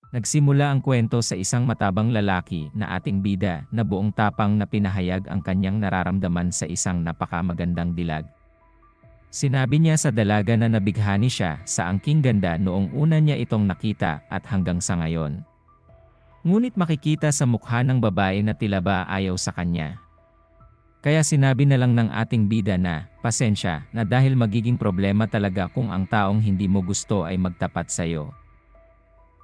Nagsimula ang kwento sa isang matabang lalaki na ating bida na buong tapang na pinahayag ang kanyang nararamdaman sa isang napakamagandang dilag. Sinabi niya sa dalaga na nabighani siya sa angking ganda noong una niya itong nakita at hanggang sa ngayon. Ngunit makikita sa mukha ng babae na tila ba ayaw sa kanya. Kaya sinabi na lang ng ating bida na, pasensya na dahil magiging problema talaga kung ang taong hindi mo gusto ay magtapat sa'yo.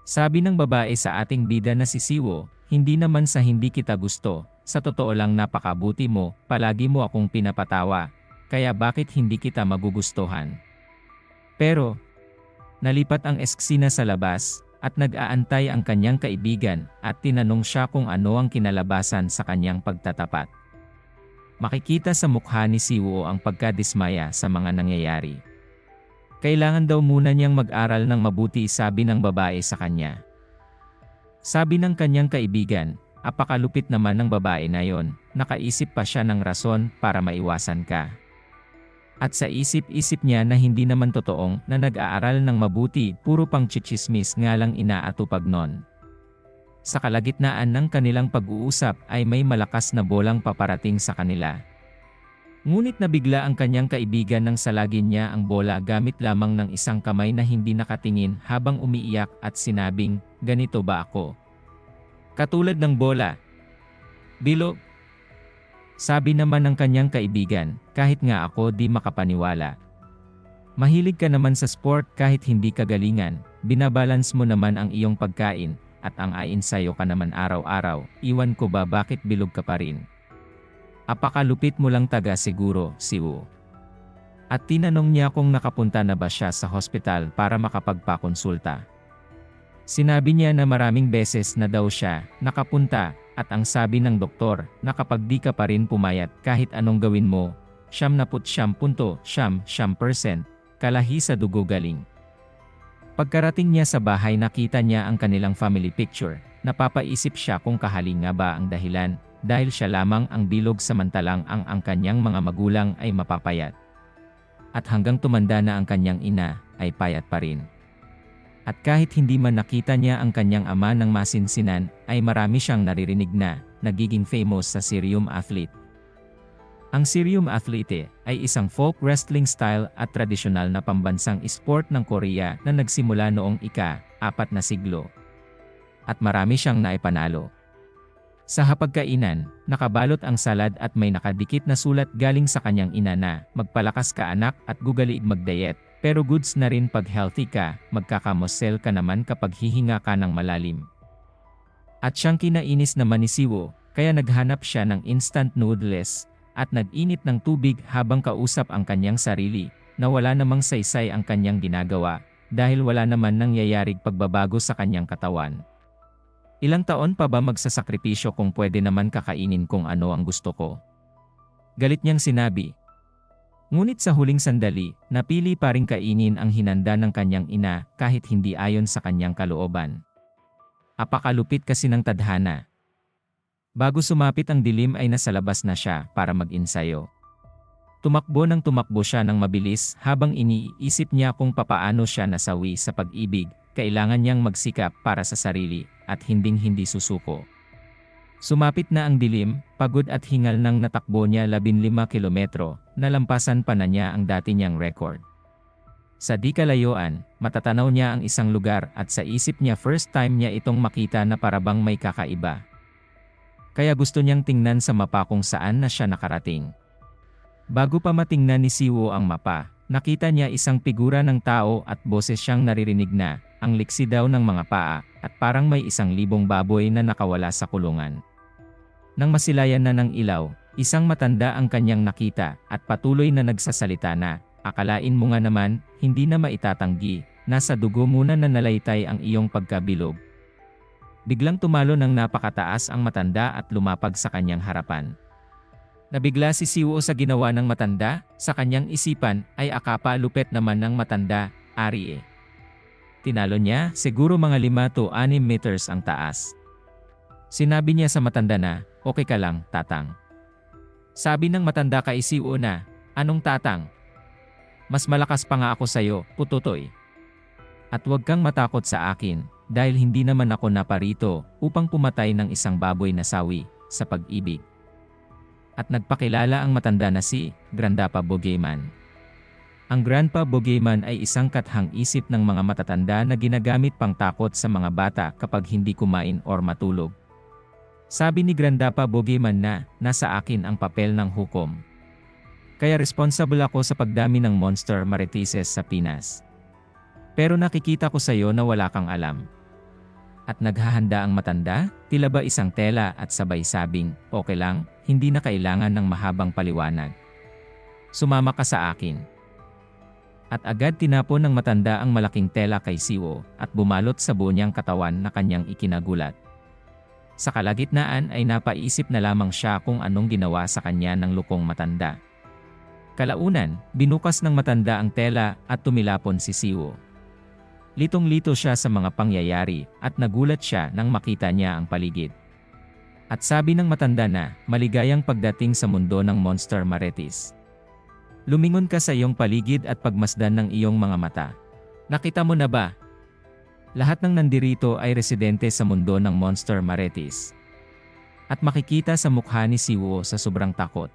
Sabi ng babae sa ating bida na si Siwo, hindi naman sa hindi kita gusto, sa totoo lang napakabuti mo, palagi mo akong pinapatawa, kaya bakit hindi kita magugustuhan? Pero, nalipat ang eksena sa labas, at nag-aantay ang kanyang kaibigan, at tinanong siya kung ano ang kinalabasan sa kanyang pagtatapat. Makikita sa mukha ni Siwo ang pagkadismaya sa mga nangyayari. Kailangan daw muna niyang mag-aral ng mabuti, sabi ng babae sa kanya. Sabi ng kanyang kaibigan, apakalupit naman ng babae na yon, nakaisip pa siya ng rason para maiwasan ka. At sa isip-isip niya na hindi naman totoong na nag-aaral ng mabuti, puro pang chichismis nga lang inaatupag nun. Sa kalagitnaan ng kanilang pag-uusap ay may malakas na bolang paparating sa kanila. Ngunit nabigla ang kanyang kaibigan nang salagin niya ang bola gamit lamang ng isang kamay na hindi nakatingin habang umiiyak at sinabing, ganito ba ako? Katulad ng bola. Bilog. Sabi naman ng kanyang kaibigan, kahit nga ako di makapaniwala. Mahilig ka naman sa sport kahit hindi kagalingan, binabalance mo naman ang iyong pagkain, at ang ain-sayo ka naman araw-araw, iwan ko ba bakit bilog ka pa rin? Apakalupit mo lang taga siguro, Siwo. At tinanong niya kung nakapunta na ba siya sa hospital para makapagpakonsulta. Sinabi niya na maraming beses na daw siya nakapunta at ang sabi ng doktor na kapag di ka pa rin pumayat kahit anong gawin mo, 79.9% kalahi sa dugo galing. Pagkarating niya sa bahay nakita niya ang kanilang family picture, napapaisip siya kung kahali nga ba ang dahilan. Dahil siya lamang ang bilog samantalang ang kanyang mga magulang ay mapapayat. At hanggang tumanda na ang kanyang ina, ay payat pa rin. At kahit hindi man nakita niya ang kanyang ama ng masinsinan, ay marami siyang naririnig na, nagiging famous sa Cerium Athlete. Ang Cerium Athlete ay isang folk wrestling style at tradisyonal na pambansang sport ng Korea na nagsimula noong ika-4 na siglo. At marami siyang naipanalo. Sa hapagkainan, nakabalot ang salad at may nakadikit na sulat galing sa kanyang ina na, magpalakas ka anak at gugaliig mag-diet, pero goods na rin pag healthy ka, magkakamosel ka naman kapag hihinga ka ng malalim. At siyang kinainis naman ni Siwo, kaya naghanap siya ng instant noodles, at nag-init ng tubig habang kausap ang kanyang sarili, na wala namang saysay ang kanyang ginagawa, dahil wala naman nangyayarig pagbabago sa kanyang katawan. Ilang taon pa ba magsasakripisyo kung pwede naman kakainin kung ano ang gusto ko? Galit niyang sinabi. Ngunit sa huling sandali, napili pa ring kainin ang hinanda ng kanyang ina kahit hindi ayon sa kanyang kalooban. Apakalupit kasi ng tadhana. Bago sumapit ang dilim ay nasa labas na siya para mag-insayo. Tumakbo siya ng mabilis habang iniisip niya kung papaano siya nasawi sa pag-ibig. Kailangan niyang magsikap para sa sarili at hinding-hindi susuko. Sumapit na ang dilim, pagod at hingal nang natakbo niya 15 kilometro, nalampasan pa na niya ang dati niyang record. Sa di kalayuan, matatanaw niya ang isang lugar at sa isip niya first time niya itong makita na parabang may kakaiba. Kaya gusto niyang tingnan sa mapa kung saan na siya nakarating. Bago pa matingnan ni Siwo ang mapa, nakita niya isang figura ng tao at boses siyang naririnig na, ang liksi daw ng mga paa, at parang may 1,000 baboy na nakawala sa kulungan. Nang masilayan na ng ilaw, isang matanda ang kanyang nakita, at patuloy na nagsasalita na, akalain mo nga naman, hindi na maitatanggi, nasa dugo muna na nalaytay ang iyong pagkabilog. Biglang tumalo ng napakataas ang matanda at lumapag sa kanyang harapan. Nabigla si Siwo sa ginawa ng matanda, sa kanyang isipan ay akapa lupet naman ng matanda, ari eh. Tinalo niya, siguro mga 5 to 6 meters ang taas. Sinabi niya sa matanda na, okay ka lang, tatang. Sabi ng matanda kay Siwo na, anong tatang? Mas malakas pa nga ako sa'yo, pututoy. At huwag kang matakot sa akin, dahil hindi naman ako naparito upang pumatay ng isang baboy na sawi sa pag-ibig. At nagpakilala ang matanda na si Grandpa Bogeyman. Ang Grandpa Bogeyman ay isang kathang-isip ng mga matatanda na ginagamit pang takot sa mga bata kapag hindi kumain or matulog. Sabi ni Grandpa Bogeyman na nasa akin ang papel ng hukom. Kaya responsible ako sa pagdami ng monster maritises sa Pinas. Pero nakikita ko sa iyo na wala kang alam. At naghahanda ang matanda, tila ba isang tela at sabay sabing, okay lang, hindi na kailangan ng mahabang paliwanag. Sumama ka sa akin. At agad tinapon ng matanda ang malaking tela kay Siwo at bumalot sa buo niyang katawan na kanyang ikinagulat. Sa kalagitnaan ay napaisip na lamang siya kung anong ginawa sa kanya ng lukong matanda. Kalaunan, binukas ng matanda ang tela at tumilapon si Siwo. Litong-lito siya sa mga pangyayari at nagulat siya nang makita niya ang paligid. At sabi ng matanda na, maligayang pagdating sa mundo ng monster marites. Lumingon ka sa iyong paligid at pagmasdan ng iyong mga mata. Nakita mo na ba? Lahat ng nandirito ay residente sa mundo ng monster marites. At makikita sa mukha ni Siwo sa sobrang takot.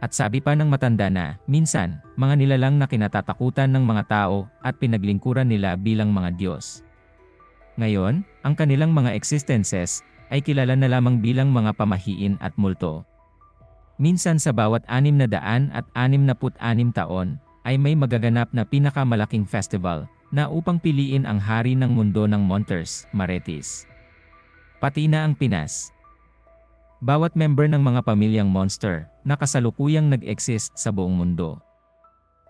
At sabi pa ng matanda na, minsan, mga nilalang na kinatatakutan ng mga tao at pinaglingkuran nila bilang mga Diyos. Ngayon, ang kanilang mga existences ay kilala na lamang bilang mga pamahiin at multo. Minsan sa bawat 666 taon ay may magaganap na pinakamalaking festival na upang piliin ang hari ng mundo ng monsters, marites. Pati na ang Pinas. Bawat member ng mga pamilyang monster na kasalukuyang nag-exist sa buong mundo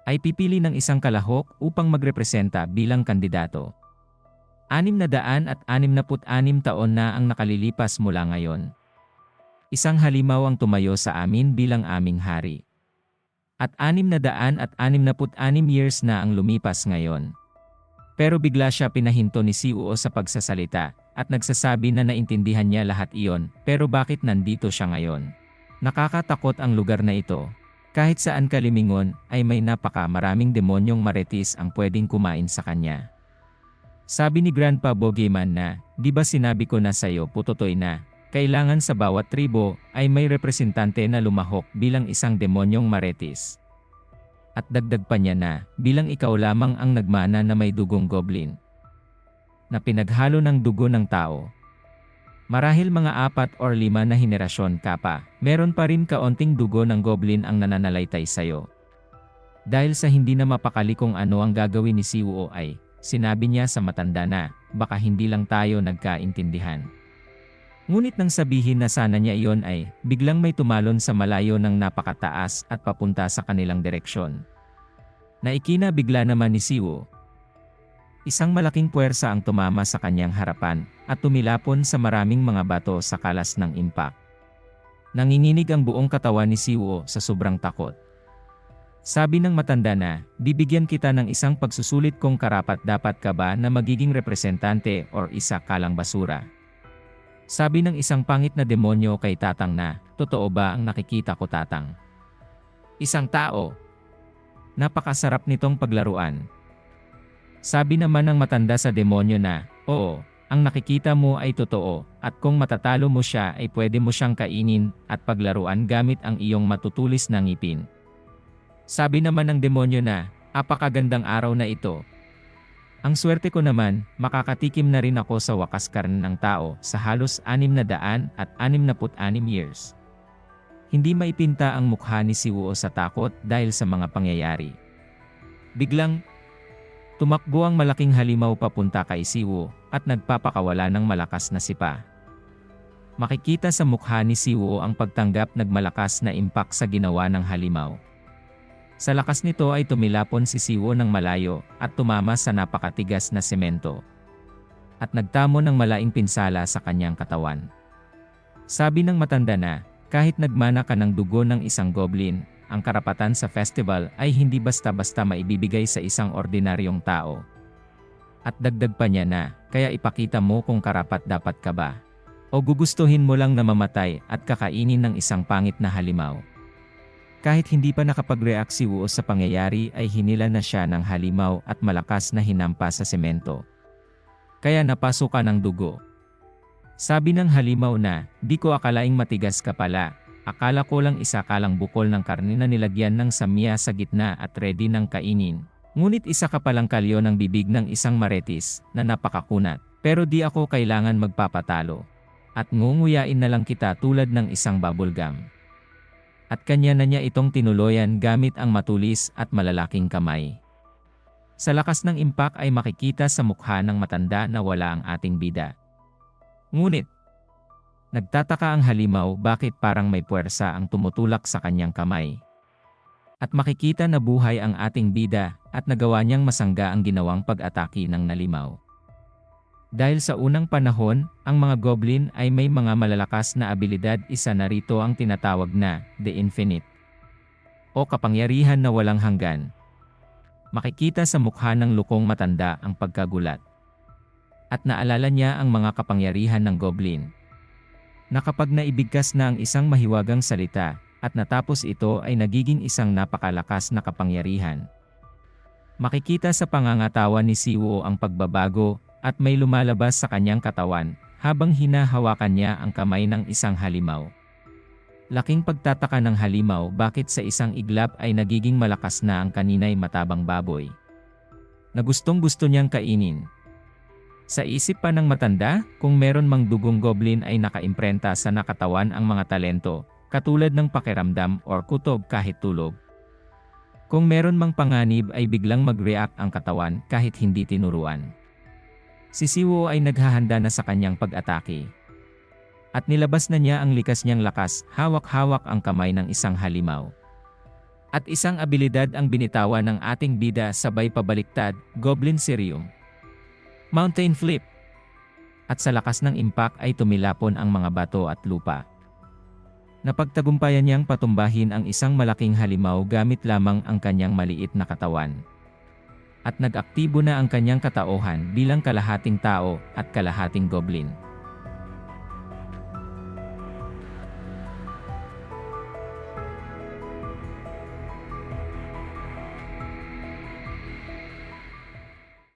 ay pipili ng isang kalahok upang magrepresenta bilang kandidato. 666 taon na ang nakalilipas mula ngayon. Isang halimaw ang tumayo sa amin bilang aming hari. At 666 years na ang lumipas ngayon. Pero bigla siya pinahinto ni Siwo sa pagsasalita at nagsasabi na naintindihan niya lahat iyon, pero bakit nandito siya ngayon? Nakakatakot ang lugar na ito. Kahit saan ka limingon ay may napaka-maraming demonyong marites ang pwedeng kumain sa kanya. Sabi ni Grandpa Bogeyman na, di ba sinabi ko na sa'yo putotoy na, kailangan sa bawat tribo ay may representante na lumahok bilang isang demonyong marites. At dagdag pa niya na, bilang ikaw lamang ang nagmana na may dugong goblin na pinaghalo ng dugo ng tao. Marahil mga 4 or 5 na henerasyon ka pa, meron pa rin kaunting dugo ng goblin ang nananalaytay sa'yo. Dahil sa hindi na mapakali kung ano ang gagawin ni Siwo ay, sinabi niya sa matanda na, baka hindi lang tayo nagkaintindihan. Ngunit nang sabihin na sana niya iyon ay, biglang may tumalon sa malayo ng napakataas at papunta sa kanilang direksyon. Naikina bigla naman ni Siwo. Isang malaking puwersa ang tumama sa kanyang harapan at tumilapon sa maraming mga bato sa kalas ng impact. Nanginginig ang buong katawan ni Siwo sa sobrang takot. Sabi ng matanda na, bibigyan kita ng isang pagsusulit kung karapat-dapat ka ba na magiging representante or isa kalang basura. Sabi ng isang pangit na demonyo kay Tatang na, totoo ba ang nakikita ko Tatang? Isang tao. Napakasarap nitong paglaruan. Sabi naman ng matanda sa demonyo na, oo, ang nakikita mo ay totoo, at kung matatalo mo siya ay pwede mo siyang kainin at paglaruan gamit ang iyong matutulis na ngipin. Sabi naman ng demonyo na, apakagandang araw na ito. Ang swerte ko naman, makakatikim na rin ako sa wakas karne ng tao sa halos 666 years. Hindi maipinta ang mukha ni Siwo sa takot dahil sa mga pangyayari. Biglang, tumakbo ang malaking halimaw papunta kay Siwo at nagpapakawala ng malakas na sipa. Makikita sa mukha ni Siwo ang pagtanggap nagmalakas na impact sa ginawa ng halimaw. Sa lakas nito ay tumilapon si Siwo ng malayo at tumama sa napakatigas na semento. At nagtamo ng malaking pinsala sa kanyang katawan. Sabi ng matanda na, kahit nagmana ka ng dugo ng isang goblin, ang karapatan sa festival ay hindi basta-basta maibibigay sa isang ordinaryong tao. At dagdag pa niya na, kaya ipakita mo kung karapat-dapat ka ba. O gugustuhin mo lang na mamatay at kakainin ng isang pangit na halimaw. Kahit hindi pa nakapag-react si Wu sa pangyayari ay hinila na siya ng halimaw at malakas na hinampa sa semento. kaya napasukan ng dugo. Sabi ng halimaw na, "Di ko akalaing matigas ka pala. Akala ko lang isa kalang bukol ng karne na nilagyan ng samya sa gitna at ready ng kainin. Ngunit isa ka palang kalyo ng bibig ng isang maretis na napakakunat. Pero di ako kailangan magpapatalo. At ngunguyain na lang kita tulad ng isang bubblegum." At kanya na niya itong tinuloyan gamit ang matulis at malalaking kamay. Sa lakas ng impact ay makikita sa mukha ng matanda na wala ang ating bida. Ngunit, nagtataka ang halimaw bakit parang may puwersa ang tumutulak sa kanyang kamay. At makikita na buhay ang ating bida at nagawa niyang masangga ang ginawang pag-atake ng nalimaw. Dahil sa unang panahon, ang mga goblin ay may mga malalakas na abilidad, isa na rito ang tinatawag na The Infinite o kapangyarihan na walang hanggan. Makikita sa mukha ng lukong matanda ang pagkagulat. At naalala niya ang mga kapangyarihan ng goblin. Na kapag naibigkas na ang isang mahiwagang salita, at natapos ito ay nagiging isang napakalakas na kapangyarihan. Makikita sa pangangatawa ni Siwo ang pagbabago, at may lumalabas sa kanyang katawan, habang hinahawakan niya ang kamay ng isang halimaw. Laking pagtataka ng halimaw bakit sa isang iglap ay nagiging malakas na ang kanina'y matabang baboy. Na gustong-gusto niyang kainin. Sa isip pa ng matanda, kung meron mang dugong goblin ay nakaimprenta sa nakatawan ang mga talento, katulad ng pakiramdam or kutob kahit tulog. Kung meron mang panganib ay biglang mag-react ang katawan kahit hindi tinuruan. Si Siwo ay naghahanda na sa kanyang pag-atake. At nilabas na niya ang likas niyang lakas, hawak-hawak ang kamay ng isang halimaw. At isang abilidad ang binitawan ng ating bida sabay pabaliktad, Goblin Serum. Mountain Flip. At sa lakas ng impact ay tumilapon ang mga bato at lupa. Napagtagumpayan niyang patumbahin ang isang malaking halimaw gamit lamang ang kanyang maliit na katawan. At nag-aktibo na ang kanyang katauhan bilang kalahating tao at kalahating goblin.